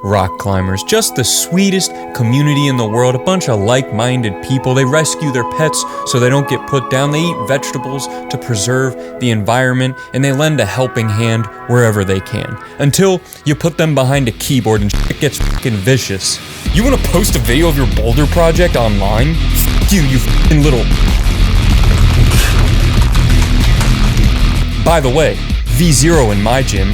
rock climbers, just the sweetest community in the world, a bunch of like-minded people. They rescue their pets so they don't get put down. They eat vegetables to preserve the environment, and they lend a helping hand wherever they can. Until you put them behind a keyboard and shit gets fucking vicious. You wanna post a video of your boulder project online? F you, you fucking little... By the way, V0 in my gym.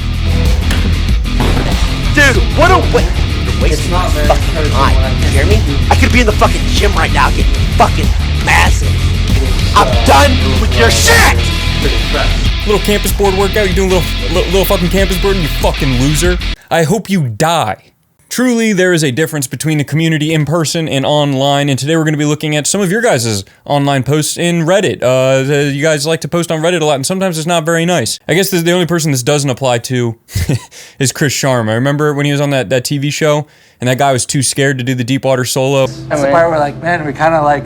Dude, what a waste. You're wasting my fucking time. You hear me? I could be in the fucking gym right now getting fucking massive. I'm done with your shit! Little campus board workout? You doing little fucking campus board, you fucking loser? I hope you die. Truly, there is a difference between the community in person and online, and today we're going to be looking at some of your guys' online posts in Reddit. You guys like to post on Reddit a lot, and sometimes it's not very nice. I guess the only person this doesn't apply to is Chris Sharma. I remember when he was on that TV show, and that guy was too scared to do the deep water solo. That's the part where, like, man, we kind of, like,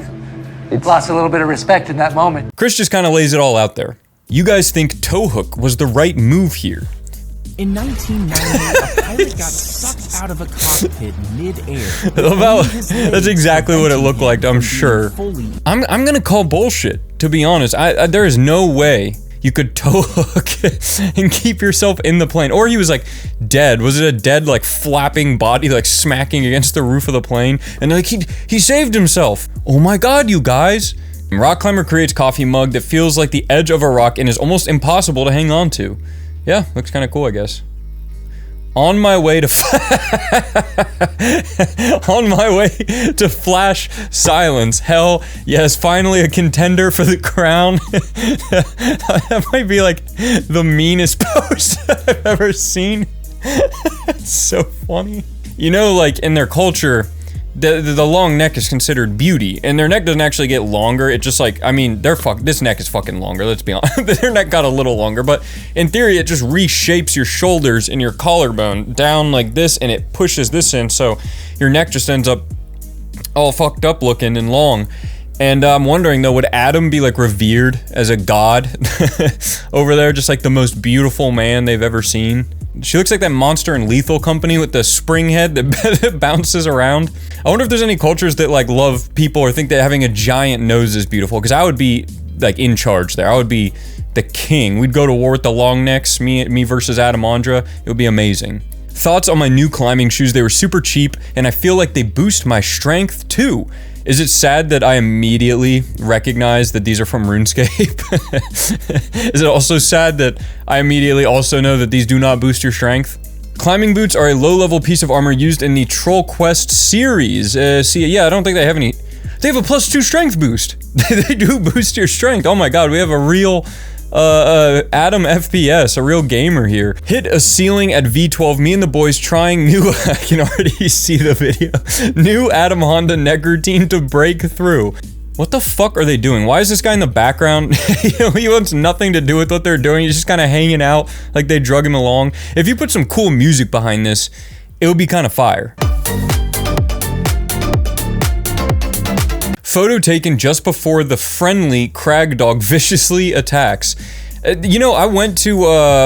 lost a little bit of respect in that moment. Chris just kind of lays it all out there. You guys think toe hook was the right move here? In 1990, a pilot got sucked out of a cockpit mid-air. That's exactly what it looked like, I'm sure. I'm gonna call bullshit, to be honest. There is no way you could toe hook and keep yourself in the plane. Or he was like dead. Was it a dead, like, flapping body, like smacking against the roof of the plane? And like he saved himself. Oh my god, you guys. Rock climber creates coffee mug that feels like the edge of a rock and is almost impossible to hang on to. Yeah, looks kind of cool, I guess. On my way to Flash Silence. Hell yes, finally a contender for the crown. That might be like the meanest post I've ever seen. It's so funny. You know, like in their culture, the long neck is considered beauty, and their neck doesn't actually get longer. It just like, I mean, this neck is fucking longer, let's be honest. Their neck got a little longer, but in theory, it just reshapes your shoulders and your collarbone down like this, and it pushes this in, so your neck just ends up all fucked up looking and long. And I'm wondering though, would Adam be like revered as a god over there, just like the most beautiful man they've ever seen? She looks like that monster in Lethal Company with the spring head that bounces around. I wonder if there's any cultures that like love people or think that having a giant nose is beautiful, because I would be like in charge there. I would be the king. We'd go to war with the long necks, me versus Adam Andra. It would be amazing. Thoughts on my new climbing shoes? They were super cheap, and I feel like they boost my strength too. Is it sad that I immediately recognize that these are from RuneScape? Is it also sad that I immediately also know that these do not boost your strength? Climbing boots are a low-level piece of armor used in the Troll Quest series. Yeah, I don't think they have any... They have a +2 strength boost. They do boost your strength. Oh my god, we have a real... Adam FPS, a real gamer here. Hit a ceiling at V12, me and the boys trying new, I can already see the video, new Adam Honda neck routine to break through. What the fuck are they doing? Why is this guy in the background? He wants nothing to do with what they're doing. He's just kind of hanging out like they drug him along. If you put some cool music behind this, it would be kind of fire. Photo taken just before the friendly crag dog viciously attacks. You know, I went to,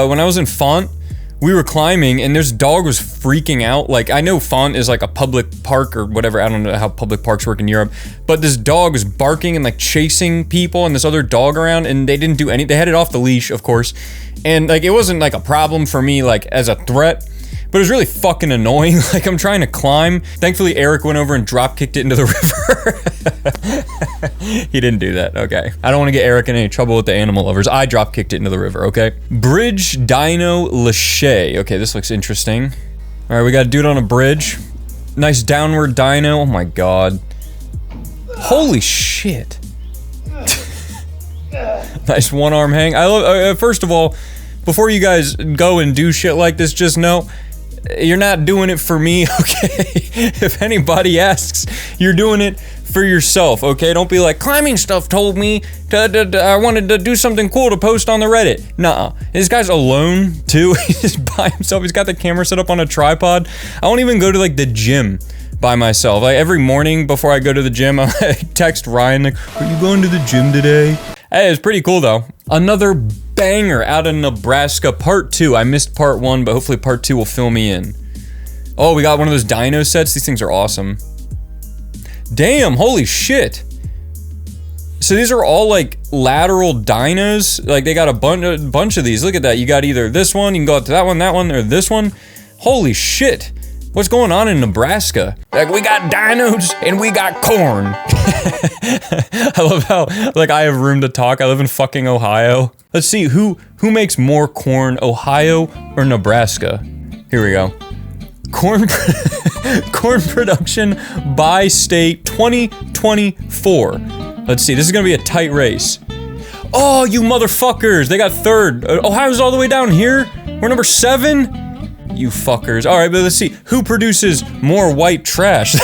when I was in Font, we were climbing, and this dog was freaking out. Like, I know Font is like a public park or whatever, I don't know how public parks work in Europe, but this dog was barking and like chasing people and this other dog around, and they didn't do any, they had it off the leash, of course, and like, it wasn't like a problem for me, like, as a threat, but it was really fucking annoying. Like, I'm trying to climb. Thankfully, Eric went over and drop kicked it into the river. He didn't do that, okay. I don't want to get Eric in any trouble with the animal lovers. I drop kicked it into the river, okay? Bridge Dynology. Okay, this looks interesting. All right, we got a dude on a bridge. Nice downward dyno. Oh my god. Holy shit. Nice one arm hang. I love, first of all, before you guys go and do shit like this, just know, you're not doing it for me, okay? If anybody asks, you're doing it for yourself, okay? Don't be like, climbing stuff told me I wanted to do something cool to post on the Reddit. Nuh-uh. This guy's alone, too. He's just by himself. He's got the camera set up on a tripod. I won't even go to, like, the gym by myself. Like, every morning before I go to the gym, I text Ryan, like, are you going to the gym today? Hey, it's pretty cool, though. Another banger out of Nebraska, part 2. I missed part 1, but hopefully part 2 will fill me in. Oh, we got one of those dyno sets. These things are awesome. Damn, holy shit. So these are all like lateral dynos. Like they got a bunch of these. Look at that. You got either this one, you can go up to that one, or this one. Holy shit. What's going on in Nebraska? Like we got dinos and we got corn. I love how like I have room to talk. I live in fucking Ohio. Let's see who makes more corn, Ohio or Nebraska? Here we go. Corn production by state 2024. Let's see, this is gonna be a tight race. Oh, you motherfuckers, they got third. Ohio's all the way down here. We're number 7. You fuckers. All right, but let's see who produces more white trash.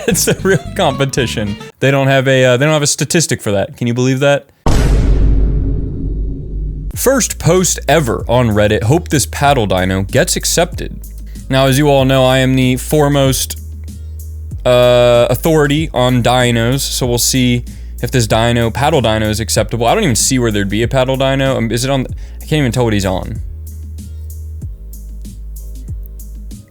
It's a real competition. They don't have a statistic for that. Can you believe that? First post ever on Reddit. Hope this paddle dyno gets accepted. Now, as you all know, I am the foremost authority on dynos, so we'll see if this paddle dyno is acceptable. I don't even see where there'd be a paddle dyno. Is it on? I can't even tell what he's on.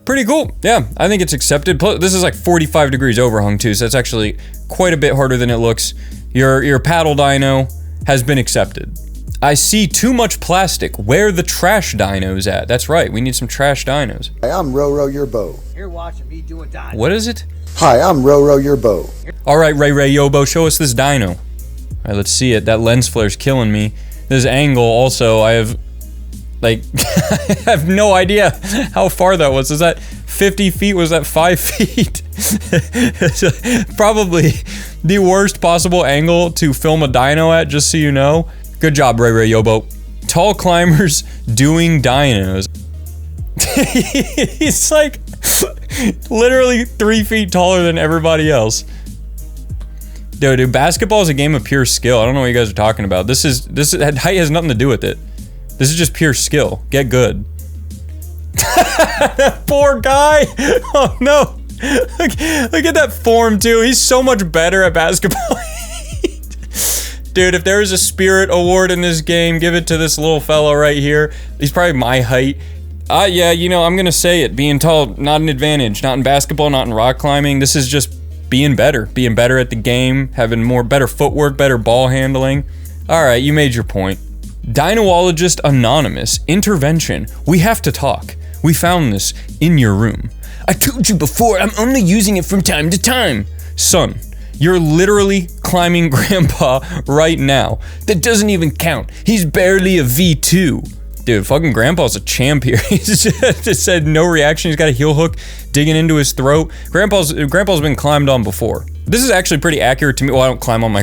Pretty cool. Yeah, I think it's accepted. Plus, this is like 45 degrees overhung too, so it's actually quite a bit harder than it looks. Your paddle dyno has been accepted. I see too much plastic. Where the trash dynos at? That's right, we need some trash dynos. Hi, I'm Roro your bow. You're watching me do a dyno. What is it? Hi, I'm Roro your bow. All right, Ray Yobo, show us this dyno. All right, let's see it. That lens flare's killing me. This angle also, I have, like, I have no idea how far that was. Is that 50 feet? Was that 5 feet? Probably the worst possible angle to film a dyno at, just so you know. Good job, Ray Yobo. Tall climbers doing dynos. He's like literally 3 feet taller than everybody else. Dude, basketball is a game of pure skill. I don't know what you guys are talking about. This height has nothing to do with it. This is just pure skill. Get good. That poor guy. Oh no. Look at that form too. He's so much better at basketball. Dude, if there is a spirit award in this game, give it to this little fellow right here. He's probably my height. Yeah, you know, I'm gonna say it. Being tall, not an advantage. Not in basketball, not in rock climbing. This is just being better. Being better at the game, having better footwork, better ball handling. All right, you made your point. Dynologist Anonymous, intervention. We have to talk. We found this in your room. I told you before, I'm only using it from time to time. Son, you're literally climbing Grandpa right now. That doesn't even count. He's barely a V2. Dude, fucking Grandpa's a champ here. He's just said no reaction. He's got a heel hook digging into his throat. Grandpa's been climbed on before. This is actually pretty accurate to me. Well, I don't climb on my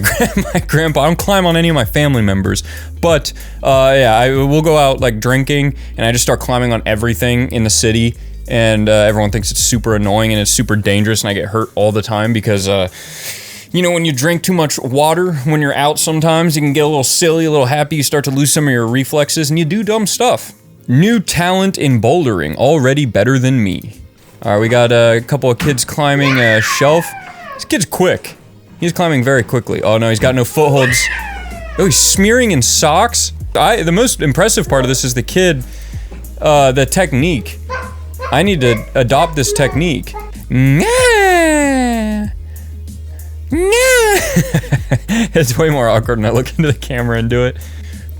grandpa. I don't climb on any of my family members. But, yeah, we'll go out, like, drinking, and I just start climbing on everything in the city, and everyone thinks it's super annoying and it's super dangerous, and I get hurt all the time because, you know, when you drink too much water, when you're out sometimes, you can get a little silly, a little happy, you start to lose some of your reflexes, and you do dumb stuff. New talent in bouldering, already better than me. All right, we got a couple of kids climbing a shelf. This kid's quick. He's climbing very quickly. Oh no, he's got no footholds. Oh, he's smearing in socks. The most impressive part of this is the kid, the technique. I need to adopt this technique. It's way more awkward when I look into the camera and do it.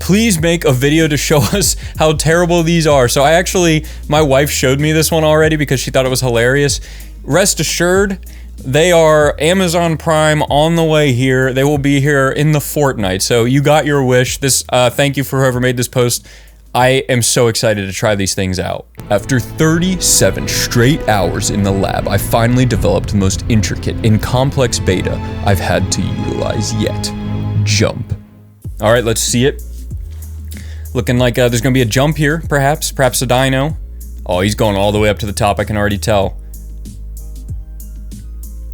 Please make a video to show us how terrible these are. So my wife showed me this one already because she thought it was hilarious. Rest assured, they are Amazon Prime on the way here. They will be here in the fortnight. So you got your wish. Thank you for whoever made this post. I am so excited to try these things out. After 37 straight hours in the lab, I finally developed the most intricate and complex beta I've had to utilize yet. Jump. All right, let's see it. Looking like there's gonna be a jump here, perhaps a dyno. Oh, he's going all the way up to the top, I can already tell.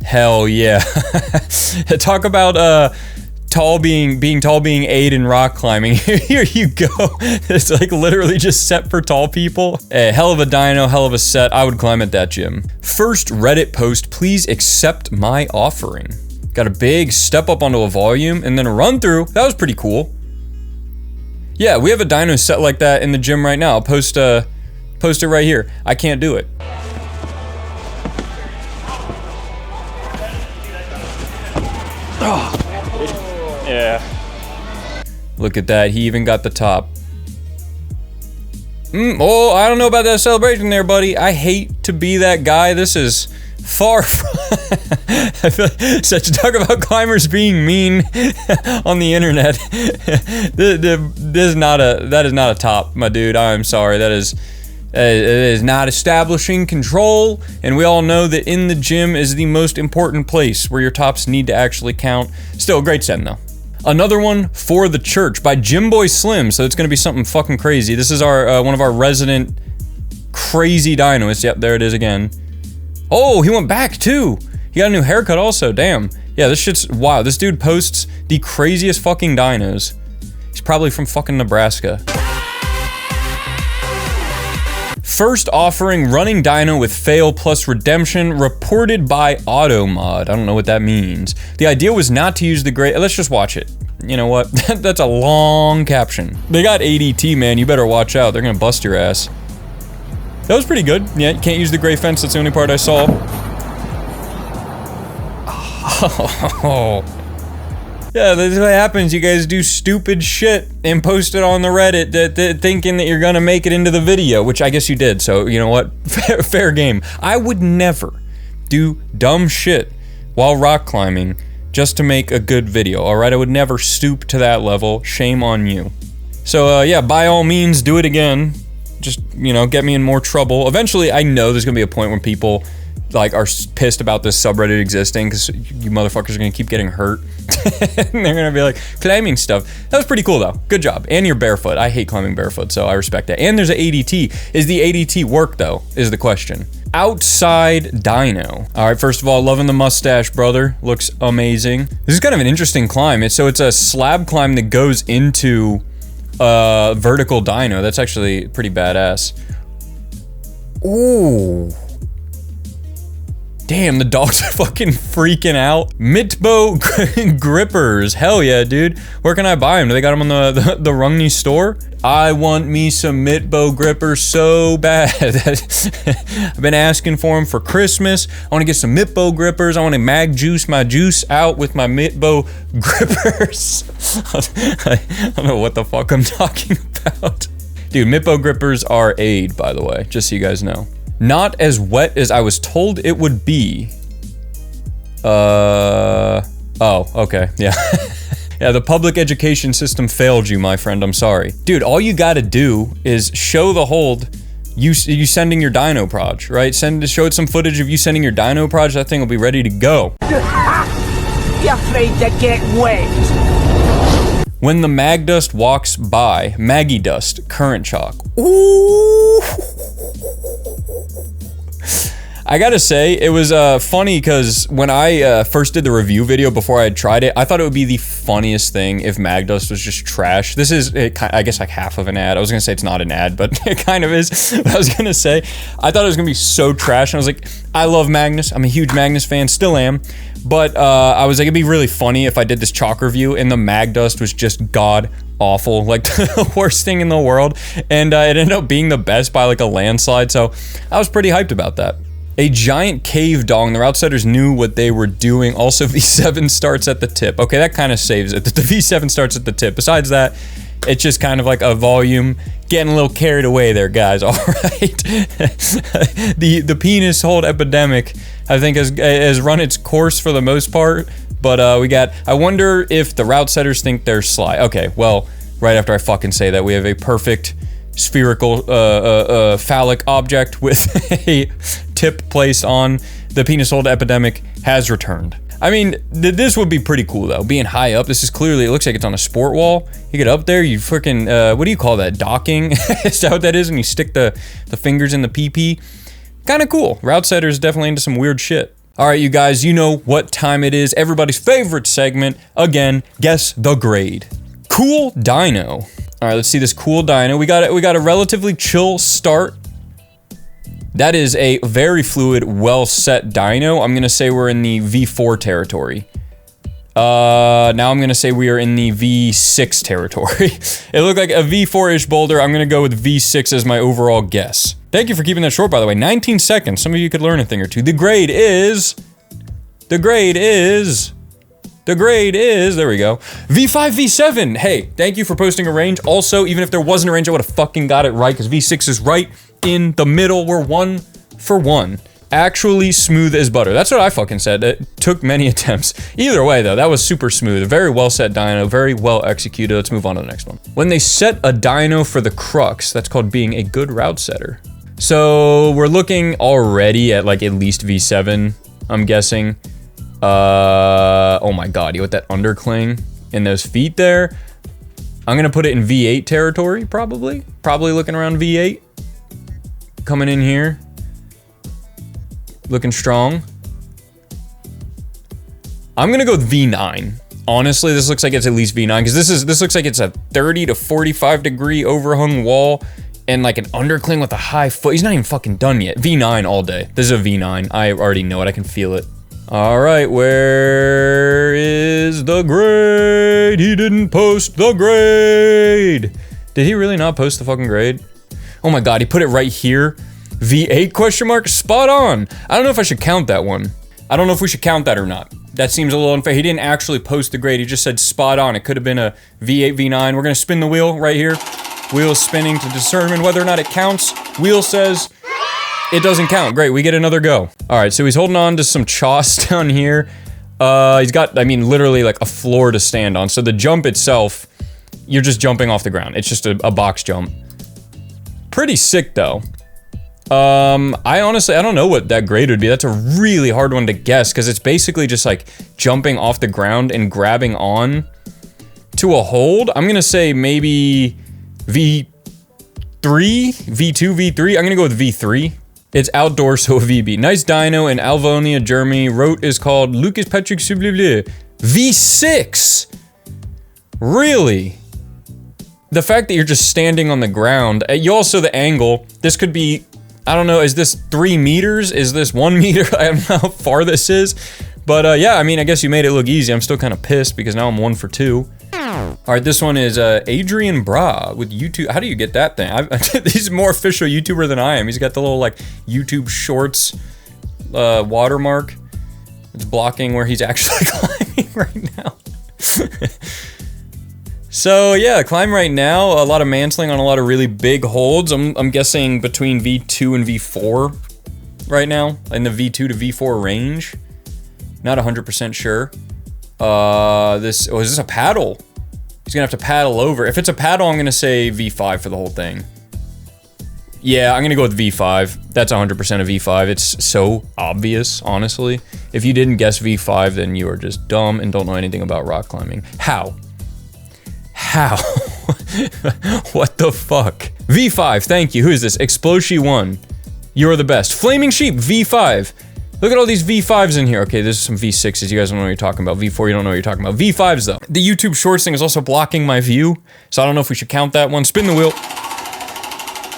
Hell yeah. Talk about tall being 8 in rock climbing. Here you go. It's like literally just set for tall people. Hell of a dyno, hell of a set. I would climb at that gym. First Reddit post, please accept my offering. Got a big step up onto a volume and then a run through. That was pretty cool. Yeah, we have a dyno set like that in the gym right now. I'll post it right here. I can't do it. Yeah. Look at that, he even got the top. Oh, I don't know about that celebration there, buddy. I hate to be that guy. This is far from... I feel like such talk about climbers being mean on the internet. That is not a top, my dude. I'm sorry. It is not establishing control, and we all know that in the gym is the most important place where your tops need to actually count. Still, great send though. Another one for the church by Jimboy Slim, so it's gonna be something fucking crazy. This is our one of our resident crazy dynos. Yep, there it is again. Oh, he went back too. He got a new haircut also, damn. Yeah, this shit's, wow, this dude posts the craziest fucking dynos. He's probably from fucking Nebraska. First offering running dyno with fail plus redemption reported by Automod. I don't know what that means. The idea was not to use the gray, let's just watch it. You know what, that's a long caption. They got ADT, man, you better watch out. They're gonna bust your ass. That was pretty good. Yeah, you can't use the gray fence, that's the only part I saw. Oh. Yeah, that's what happens. You guys do stupid shit and post it on the Reddit thinking that you're gonna make it into the video, which I guess you did, so you know what? Fair game. I would never do dumb shit while rock climbing just to make a good video, alright? I would never stoop to that level. Shame on you. So, yeah, by all means, do it again. Just, you know, get me in more trouble. Eventually, I know there's gonna be a point when people like are pissed about this subreddit existing because you motherfuckers are gonna keep getting hurt. And they're gonna be like climbing stuff. That was pretty cool though. Good job. And you're barefoot. I hate climbing barefoot, so I respect that. And there's an ADT. Is the ADT work though? Is the question. Outside dyno. All right, first of all, loving the mustache, brother. Looks amazing. This is kind of an interesting climb. It's a slab climb that goes into vertical dyno. That's actually pretty badass. Ooh. Damn, the dogs are fucking freaking out. Mitbo grippers. Hell yeah, dude. Where can I buy them? Do they got them on the Rungny store? I want me some Mitbo grippers so bad. I've been asking for them for Christmas. I want to get some Mitbo grippers. I want to mag juice my juice out with my Mitbo grippers. I don't know what the fuck I'm talking about. Dude, Mitbo grippers are aid, by the way, just so you guys know. Not as wet as I was told it would be. Oh, okay, yeah. Yeah, the public education system failed you, my friend, I'm sorry. Dude, all you gotta do is show the hold you sending your dyno proj, right? Show it some footage of you sending your dyno proj, that thing will be ready to go. You're afraid to get wet. When the mag dust walks by, Maggie dust, current chalk. Ooh. I gotta say, it was funny because when I first did the review video before I had tried it, I thought it would be the funniest thing if Magdust was just trash. This is, I guess, like half of an ad. I was gonna say it's not an ad, but it kind of is. But I was gonna say, I thought it was gonna be so trash, and I was like, I love Magnus. I'm a huge Magnus fan, still am. But I was like, it'd be really funny if I did this chalk review and the Magdust was just god awful, like the worst thing in the world. And it ended up being the best by like a landslide, so I was pretty hyped about that. A giant cave dong. The Outsiders knew what they were doing. Also, V7 starts at the tip. Okay, that kind of saves it. The V7 starts at the tip. Besides that, it's just kind of like a volume. Getting a little carried away there, guys. All right. The penis hold epidemic, I think, has run its course for the most part. But we got. I wonder if the Routsetters think they're sly. Okay, well, right after I fucking say that, we have a perfect spherical phallic object with a tip placed on. The penis hold epidemic has returned. I mean, this would be pretty cool though, being high up. This is clearly, it looks like it's on a sport wall. You get up there, you freaking, what do you call that, docking? Is that what that is? And you stick the fingers in the PP? Kind of cool. Routsetter's definitely into some weird shit. All right, you guys, you know what time it is. Everybody's favorite segment. Again, guess the grade. Cool dyno. All right, let's see this cool dyno. We got a relatively chill start. That is a very fluid, well-set dyno. I'm gonna say we're in the V4 territory. Now I'm gonna say we are in the V6 territory. It looked like a V4-ish boulder. I'm gonna go with V6 as my overall guess. Thank you for keeping that short, by the way. 19 seconds. Some of you could learn a thing or two. The grade is The grade is, there we go, V5, V7. Hey, thank you for posting a range. Also, even if there wasn't a range, I would have fucking got it right, because V6 is right in the middle. We're 1 for 1. Actually smooth as butter. That's what I fucking said. It took many attempts. Either way, though, that was super smooth. Very well set dyno, very well executed. Let's move on to the next one. When they set a dyno for the crux, that's called being a good route setter. So we're looking already at like at least V7, I'm guessing. Oh my god, you with that undercling in those feet there. I'm gonna put it in V8 territory, probably. Probably looking around V8. Coming in here. Looking strong. I'm gonna go with V9. Honestly, this looks like it's at least V9, because this looks like it's a 30 to 45 degree overhung wall and like an undercling with a high foot. He's not even fucking done yet. V9 all day. This is a V9. I already know it. I can feel it. All right, where is the grade? He didn't post the grade. Did he really not post the fucking grade? Oh my god, he put it right here. V8 question mark? Spot on. I don't know if I should count that one. I don't know if we should count that or not. That seems a little unfair. He didn't actually post the grade. He just said spot on. It could have been a V8, V9. We're gonna spin the wheel right here. Wheel spinning to determine whether or not it counts. Wheel says it doesn't count. Great, we get another go. All right, so he's holding on to some choss down here. He's got, I mean, literally like a floor to stand on. So the jump itself, you're just jumping off the ground. It's just a box jump. Pretty sick though. I honestly, I don't know what that grade would be. That's a really hard one to guess, because it's basically just like jumping off the ground and grabbing on to a hold. I'm gonna say maybe V3, V2, V3. I'm gonna go with V3. It's outdoor, so a VB. Nice dyno in Alvonia, Germany. Rote is called Lucas Patrick Sublivle. V6! Really? The fact that you're just standing on the ground, you also the angle, this could be, I don't know, is this 3 meters? Is this 1 meter? I don't know how far this is. But yeah, I mean, I guess you made it look easy. I'm still kind of pissed because now I'm 1 for 2. All right, this one is Adrian Bra with YouTube. How do you get that thing? He's a more official YouTuber than I am. He's got the little like YouTube Shorts watermark. It's blocking where he's actually climbing right now. So yeah, climb right now. A lot of mansling on a lot of really big holds. I'm guessing between V2 and V4 right now, in the V2 to V4 range. Not 100% sure. Is this a paddle? He's gonna have to paddle over. If it's a paddle, I'm gonna say V5 for the whole thing. Yeah, I'm gonna go with V5. That's 100% a V5. It's so obvious, honestly. If you didn't guess V5, then you are just dumb and don't know anything about rock climbing. How? How? What the fuck? V5, thank you. Who is this? Exploshi1. You're the best. Flaming Sheep, V5. Look at all these V5s in here. Okay, there's some V6s. You guys don't know what you're talking about. V4, you don't know what you're talking about. V5s, though. The YouTube Shorts thing is also blocking my view, so I don't know if we should count that one. Spin the wheel.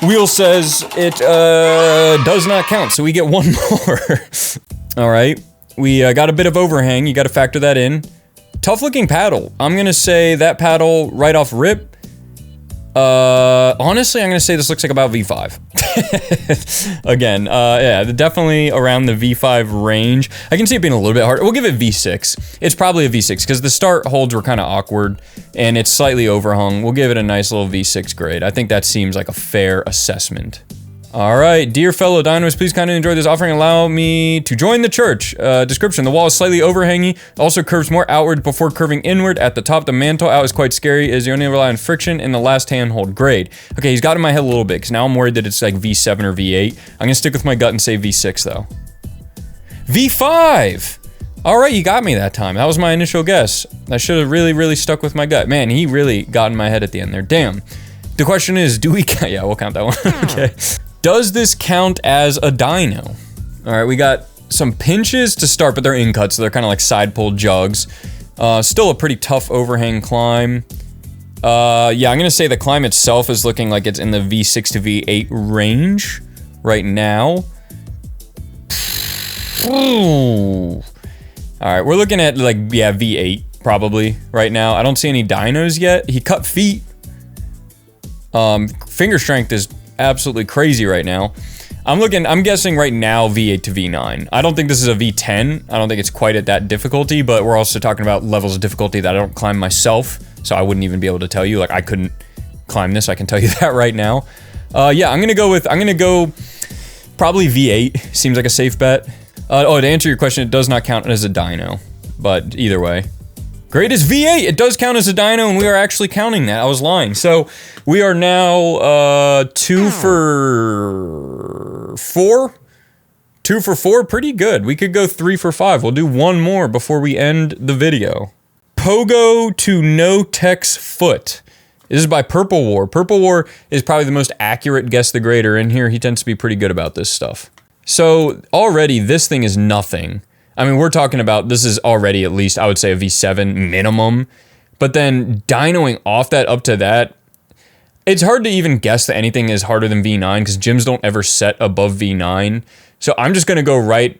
Wheel says it does not count, so we get 1 more. All right. We got a bit of overhang. You got to factor that in. Tough looking paddle. I'm going to say that paddle right off rip. Honestly, I'm gonna say this looks like about V5. Again, yeah, definitely around the V5 range. I can see it being a little bit harder. We'll give it V6. It's probably a V6, because the start holds were kind of awkward, and it's slightly overhung. We'll give it a nice little V6 grade. I think that seems like a fair assessment. All right, dear fellow dynos, please kindly enjoy this offering. Allow me to join the church. Description, the wall is slightly overhangy, also curves more outward before curving inward. At the top, the mantle out is quite scary, as you only rely on friction in the last handhold grade. Okay, he's got in my head a little bit, because now I'm worried that it's like V7 or V8. I'm gonna stick with my gut and say V6, though. V5! All right, you got me that time. That was my initial guess. I should have really stuck with my gut. Man, he really got in my head at the end there. Damn. The question is, do we count? Yeah, we'll count that one. Okay. Does this count as a dyno? All right, we got some pinches to start, but they're in cuts, so they're kind of like side pull jugs. Still a pretty tough overhang climb. Yeah, I'm gonna say the climb itself is looking like it's in the V6 to V8 range right now. Ooh. All right, we're looking at like, yeah, V8 probably right now. I don't see any dynos yet. He cut feet. Finger strength is absolutely crazy right now. I'm guessing right now V8 to V9. I don't think this is a V10. I don't think it's quite at that difficulty, but we're also talking about levels of difficulty that I don't climb myself, so I wouldn't even be able to tell you. Like, I couldn't climb this, I can tell you that right now. Yeah, I'm gonna go probably V8. Seems like a safe bet. Oh, to answer your question, it does not count as a dyno, but either way. Great is V8, it does count as a dyno, and we are actually counting that. I was lying. So, we are now, 2 for 4? 2 for 4, pretty good. We could go 3 for 5. We'll do one more before we end the video. Pogo to no text foot. This is by Purple War. Purple War is probably the most accurate guess the grader in here. He tends to be pretty good about this stuff. So, already, this thing is nothing. I mean, we're talking about, this is already at least, I would say, a V7 minimum. But then, dynoing off that up to that, it's hard to even guess that anything is harder than V9, because gyms don't ever set above V9. So I'm just going to go right.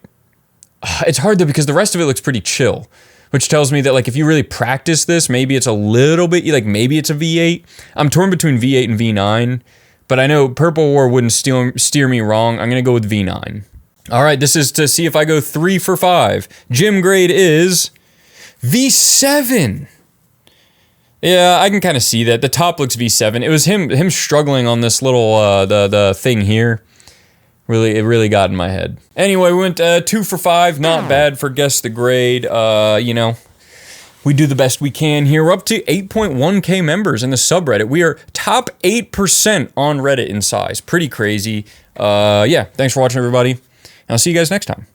It's hard though, because the rest of it looks pretty chill. Which tells me that, like, if you really practice this, maybe it's a little bit, like, maybe it's a V8. I'm torn between V8 and V9. But I know Purple War wouldn't steer me wrong. I'm going to go with V9. All right, this is to see if I go 3 for 5. Gym grade is V7. Yeah, I can kind of see that. The top looks V7. It was him struggling on this little, the thing here. It really got in my head. Anyway, we went 2 for 5. Not bad for guess the grade. You know, we do the best we can here. We're up to 8.1K members in the subreddit. We are top 8% on Reddit in size. Pretty crazy. Yeah, thanks for watching, everybody. I'll see you guys next time.